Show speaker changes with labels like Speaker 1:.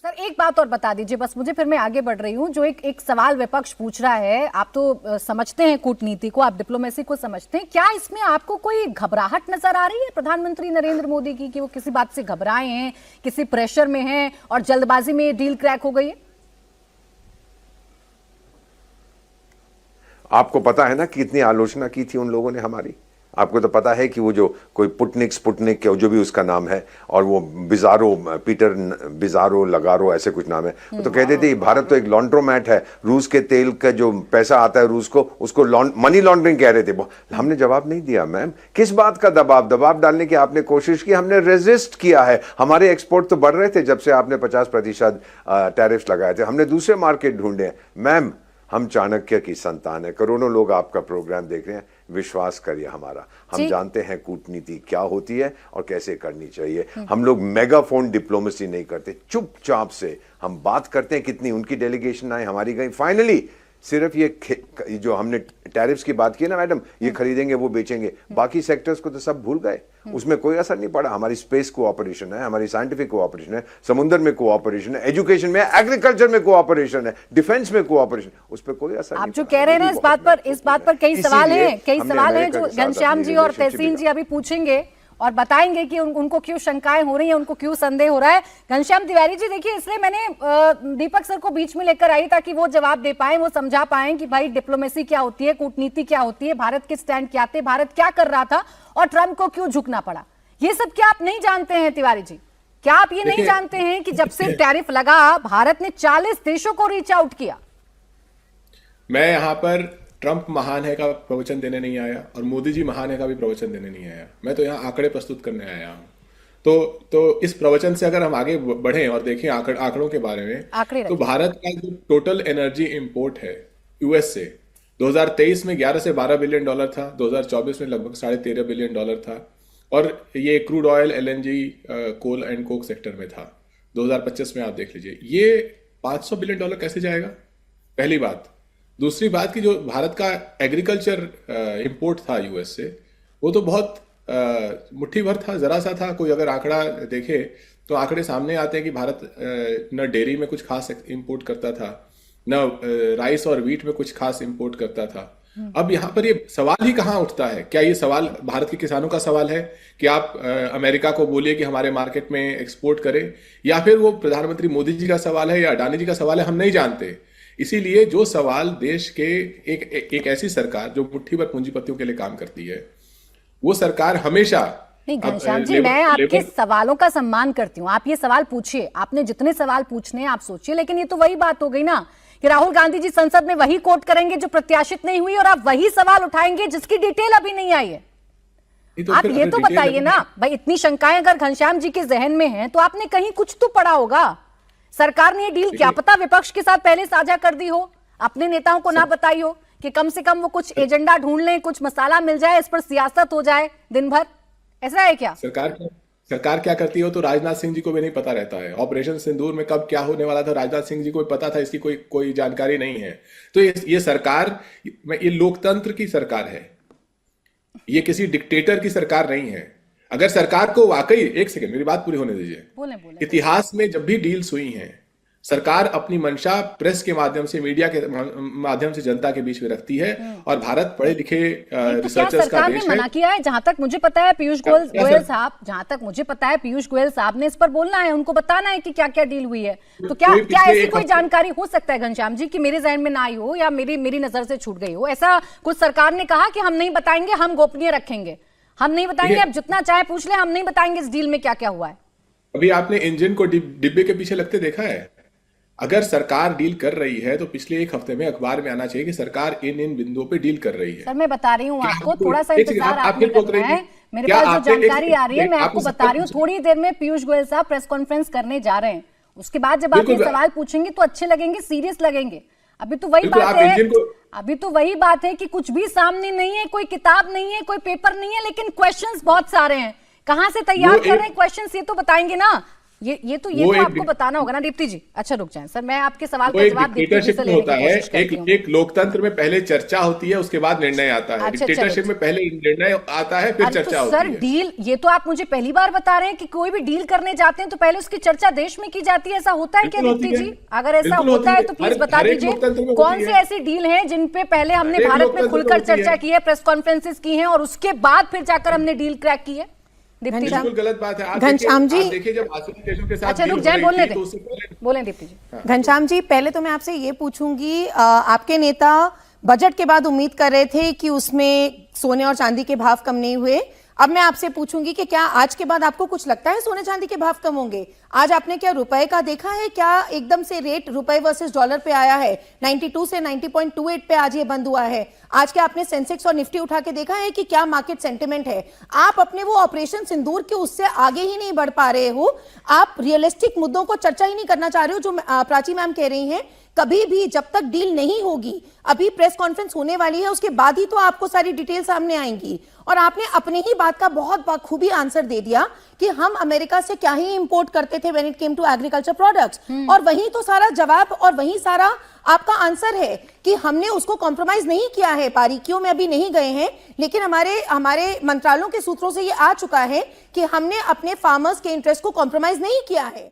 Speaker 1: Sir एक बात और बता दीजिए बस मुझे, फिर मैं आगे बढ़ रही हूँ। जो एक सवाल विपक्ष पूछ रहा है, आप तो समझते हैं कूटनीति को, आप डिप्लोमेसी को समझते हैं, क्या इसमें आपको कोई घबराहट नजर आ रही है प्रधानमंत्री नरेंद्र मोदी की, कि वो किसी बात से घबराए हैं, किसी प्रेशर में हैं और जल्दबाजी में डील क्रैक हो गई है?
Speaker 2: आपको पता है ना कितनी आलोचना की थी उन लोगों ने हमारी। आपको तो पता है कि वो जो कोई स्पुटनिक जो भी उसका नाम है, और वो बिजारो, पीटर बिजारो लगारो ऐसे कुछ नाम है, वो तो कहते थे भारत तो एक लॉन्ड्रोमैट है, रूस के तेल का जो पैसा आता है रूस को, उसको मनी लॉन्ड्रिंग कह रहे थे। हमने जवाब नहीं दिया। मैम किस बात का दबाव डालने की आपने कोशिश की, हमने रेजिस्ट किया है। हमारे एक्सपोर्ट तो बढ़ रहे थे जब से आपने 50% टैरिफ्स लगाए थे, हमने दूसरे मार्केट ढूंढे हैं। मैम हम चाणक्य की संतान है, करोड़ों लोग आपका प्रोग्राम देख रहे हैं, विश्वास करिए हमारा, हम जानते हैं कूटनीति क्या होती है और कैसे करनी चाहिए। हम लोग मेगाफोन डिप्लोमेसी नहीं करते, चुपचाप से हम बात करते हैं। कितनी उनकी डेलीगेशन आई, हमारी गई। फाइनली सिर्फ ये जो हमने टैरिफ्स की बात की ना मैडम, ये खरीदेंगे वो बेचेंगे, बाकी सेक्टर्स को तो सब भूल गए, उसमें कोई असर नहीं पड़ा। हमारी स्पेस कोऑपरेशन है, हमारी साइंटिफिक कोऑपरेशन है, समुद्र में कोऑपरेशन है, एजुकेशन में, एग्रीकल्चर में कोऑपरेशन है, डिफेंस में कोऑपरेशन, उस पर कोई असर नहीं।
Speaker 1: आप जो कह रहे हैं ना, इस बात पर कई सवाल हैं जो घनश्याम जी और तहसीन जी अभी पूछेंगे और बताएंगे कि उनको क्यों शंकाएं हो रही हैं, उनको क्यों संदेह हो रहा है। घनश्याम तिवारी जी देखिए, इसलिए मैंने दीपक सर को बीच में लेकर आई ताकि वो जवाब दे पाए, वो समझा पाए कि भाई डिप्लोमेसी क्या होती है, कूटनीति क्या होती है, भारत के स्टैंड क्या थे, भारत क्या कर रहा था और ट्रंप को क्यों झुकना पड़ा। ये सब क्या आप नहीं जानते हैं तिवारी जी? क्या आप ये नहीं जानते हैं कि जब से टैरिफ लगा भारत ने 40 देशों को रीच आउट किया?
Speaker 3: मैं यहाँ पर ट्रंप महान है का प्रवचन देने नहीं आया और मोदी जी महान है का भी प्रवचन देने नहीं आया। मैं तो यहाँ आंकड़े प्रस्तुत करने आया हूँ। तो इस प्रवचन से अगर हम आगे बढ़ें और देखें आंकड़ों के बारे में, तो भारत का जो टोटल एनर्जी इंपोर्ट है यूएस से 2023 में 11 से 12 बिलियन डॉलर था, 2024 में लगभग 13.5 बिलियन डॉलर था, और ये crude oil, LNG, coal and coke sector में था। 2025 में आप देख लीजिए ये 500 बिलियन डॉलर कैसे जाएगा, पहली बात। दूसरी बात कि जो भारत का एग्रीकल्चर इंपोर्ट था यूएस से, वो तो बहुत मुट्ठी भर था, जरा सा था। कोई अगर आंकड़ा देखे तो आंकड़े सामने आते हैं कि भारत न डेयरी में कुछ खास इंपोर्ट करता था, न राइस और वीट में कुछ खास इंपोर्ट करता था। अब यहाँ पर ये सवाल ही कहाँ उठता है? क्या ये सवाल भारत के किसानों का सवाल है कि आप अमेरिका को बोलिए कि हमारे मार्केट में एक्सपोर्ट करें, या फिर वो प्रधानमंत्री मोदी जी का सवाल है या अडानी जी का सवाल है? हम नहीं जानते। इसीलिए जो सवाल देश के एक ऐसी सरकार जो मुट्ठी भर पूंजीपतियों के लिए काम करती है, वो सरकार हमेशा
Speaker 1: नहीं। घनश्याम जी, मैं आपके सवालों का सम्मान करती हूँ, आप ये सवाल पूछिए, आपने जितने सवाल पूछने आप सोचिए, लेकिन ये तो वही बात हो गई ना कि राहुल गांधी जी संसद में वही कोट करेंगे जो प्रत्याशित नहीं हुई और आप वही सवाल उठाएंगे जिसकी डिटेल अभी नहीं आई है। तो आप ये तो बताइए ना भाई, इतनी शंकाएं अगर घनश्याम जी के जहन में हैं तो आपने कहीं कुछ तो पढ़ा होगा। सरकार ने ये डील क्या पता विपक्ष के साथ पहले साझा कर दी हो, अपने नेताओं को ना बताई हो कि कम से कम वो कुछ एजेंडा ढूंढ लें, कुछ मसाला मिल जाए, इस पर सियासत हो जाए दिन भर। ऐसा है क्या?
Speaker 3: सरकार क्या करती हो तो राजनाथ सिंह जी को भी नहीं पता रहता है। ऑपरेशन सिंदूर में कब क्या होने वाला था राजनाथ सिंह जी को भी पता था, इसकी कोई जानकारी नहीं है। तो ये सरकार, ये लोकतंत्र की सरकार है, ये किसी डिक्टेटर की सरकार नहीं है। अगर सरकार को वाकई, एक सेकंड मेरी बात पूरी होने दीजिए।
Speaker 1: बोले।
Speaker 3: इतिहास में जब भी डील्स हुई हैं, सरकार अपनी मंशा प्रेस के माध्यम से, मीडिया के माध्यम से जनता के बीच में रखती है, और भारत पढ़े लिखे रिसर्चर्स का देश है।
Speaker 1: मना किया है जहां तक मुझे पता है पीयूष गोयल साहब, जहां तक मुझे पता है पीयूष गोयल साहब ने इस पर बोलना है, उनको बताना है कि क्या क्या डील हुई है। तो क्या ऐसी कोई जानकारी हो सकता है घनश्याम जी कि मेरे जहन में ना आई हो या मेरी नजर से छूट गई हो? ऐसा कुछ सरकार ने कहा कि हम नहीं बताएंगे, हम गोपनीय रखेंगे, हम नहीं बताएंगे, अब जितना चाहे पूछ ले, हम नहीं बताएंगे इस डील में क्या क्या हुआ है।
Speaker 3: अभी आपने इंजन को डिब्बे के पीछे लगते देखा है? अगर सरकार डील कर रही है तो पिछले एक हफ्ते में अखबार में आना चाहिए कि सरकार इन बिंदुओं पे डील कर रही है।
Speaker 1: सर मैं बता रही हूँ आपको, थोड़ा सा इंतजार आपने करना है। मेरे पास जो जानकारी आ रही है मैं आपको बता रही हूँ। थोड़ी देर में पीयूष गोयल साहब प्रेस कॉन्फ्रेंस करने जा रहे हैं, उसके बाद जब आप ये सवाल पूछेंगे तो अच्छे लगेंगे, सीरियस लगेंगे। अभी तो वही बात है कि कुछ भी सामने नहीं है, कोई किताब नहीं है, कोई पेपर नहीं है, लेकिन क्वेश्चंस बहुत सारे हैं। कहां से तैयार कर रहे हैं क्वेश्चंस, ये तो बताएंगे ना। ये तो
Speaker 3: वो एक
Speaker 1: आपको बताना होगा ना दीप्ति जी। अच्छा रुक जाएं सर, मैं आपके सवाल
Speaker 3: वो
Speaker 1: का
Speaker 3: एक
Speaker 1: जवाब दीप्ति जी
Speaker 3: डिक्टेटरशिप
Speaker 1: से
Speaker 3: में
Speaker 1: लेने
Speaker 3: होता
Speaker 1: की
Speaker 3: है।
Speaker 1: कोशिश करती हूँ।
Speaker 3: एक लोकतंत्र में पहले चर्चा होती है, उसके बाद निर्णय आता है।
Speaker 1: अच्छा,
Speaker 3: डिक्टेटरशिप
Speaker 1: चलो।
Speaker 3: में पहले निर्णय आता है, फिर
Speaker 1: अरे
Speaker 3: चर्चा
Speaker 1: तो सर
Speaker 3: होती है।
Speaker 1: डील, ये तो आप मुझे पहली बार बता रहे हैं कि कोई भी डील करने जाते हैं तो पहले उसकी चर्चा देश में की जाती है, ऐसा होता है क्या
Speaker 3: बिल्कुल
Speaker 1: दीप्ति
Speaker 3: होती
Speaker 1: जी?
Speaker 3: है।
Speaker 1: अगर ऐसा
Speaker 3: बिल्कुल
Speaker 1: होता
Speaker 3: होती
Speaker 1: है तो
Speaker 3: है।
Speaker 1: प्लीज बता
Speaker 3: हर एक
Speaker 1: दीजिए
Speaker 3: लोकतंत्र में
Speaker 1: कौन
Speaker 3: होती
Speaker 1: सी
Speaker 3: है।
Speaker 1: ऐसी डील है जिन पे पहले हमने
Speaker 3: हर एक
Speaker 1: भारत में
Speaker 3: लोकतंत्र में
Speaker 1: खुलकर
Speaker 3: होती है।
Speaker 1: चर्चा की है, प्रेस कॉन्फ्रेंसेस की हैं और उसके बाद फिर जाकर हमने डील क्रैक की है? दीप्ति जी
Speaker 3: बिल्कुल गलत बात है। आप
Speaker 4: घनश्याम जी,
Speaker 3: देखिए जब आसियान देशों के साथ
Speaker 1: अच्छा
Speaker 3: डील
Speaker 1: रुक
Speaker 3: हो
Speaker 1: जाए,
Speaker 3: रही
Speaker 1: बोलने
Speaker 3: थी, तो
Speaker 1: दें,
Speaker 3: उससे पहले
Speaker 1: बोलें दीप्ति जी।
Speaker 4: घनश्याम जी, पहले तो मैं आपसे ये पूछूंगी, आपके नेता बजट के बाद उम्मीद कर रहे थे कि उसमें सोने और चांदी के भाव कम नहीं हुए। अब मैं आपसे पूछूंगी कि क्या आज के बाद आपको कुछ लगता है सोने चांदी के भाव कम होंगे? आज आपने क्या रुपए का देखा है, क्या एकदम से रेट रुपए वर्सेस डॉलर पे आया है? 92 से 90.28 पे आज ये बंद हुआ है। आज क्या आपने सेंसेक्स और निफ्टी उठा के देखा है कि क्या मार्केट सेंटिमेंट है? आप अपने वो ऑपरेशन सिंदूर के उससे आगे ही नहीं बढ़ पा रहे हो। आप रियलिस्टिक मुद्दों को चर्चा ही नहीं करना चाह रहे हो, जो प्राची मैम कह रही हैं। कभी भी जब तक डील नहीं होगी, अभी प्रेस कॉन्फ्रेंस होने वाली है, उसके बाद ही तो आपको सारी डिटेल सामने आएंगी। और आपने अपने ही बात का बहुत बखूबी आंसर दे दिया कि हम अमेरिका से क्या ही इंपोर्ट करते थे when it came to agriculture products, और वही तो सारा जवाब और वही सारा आपका आंसर है कि हमने उसको कॉम्प्रोमाइज नहीं किया है। बारीकियों में अभी नहीं गए हैं, लेकिन हमारे मंत्रालयों के सूत्रों से ये आ चुका है कि हमने अपने फार्मर्स के इंटरेस्ट को कॉम्प्रोमाइज नहीं किया है।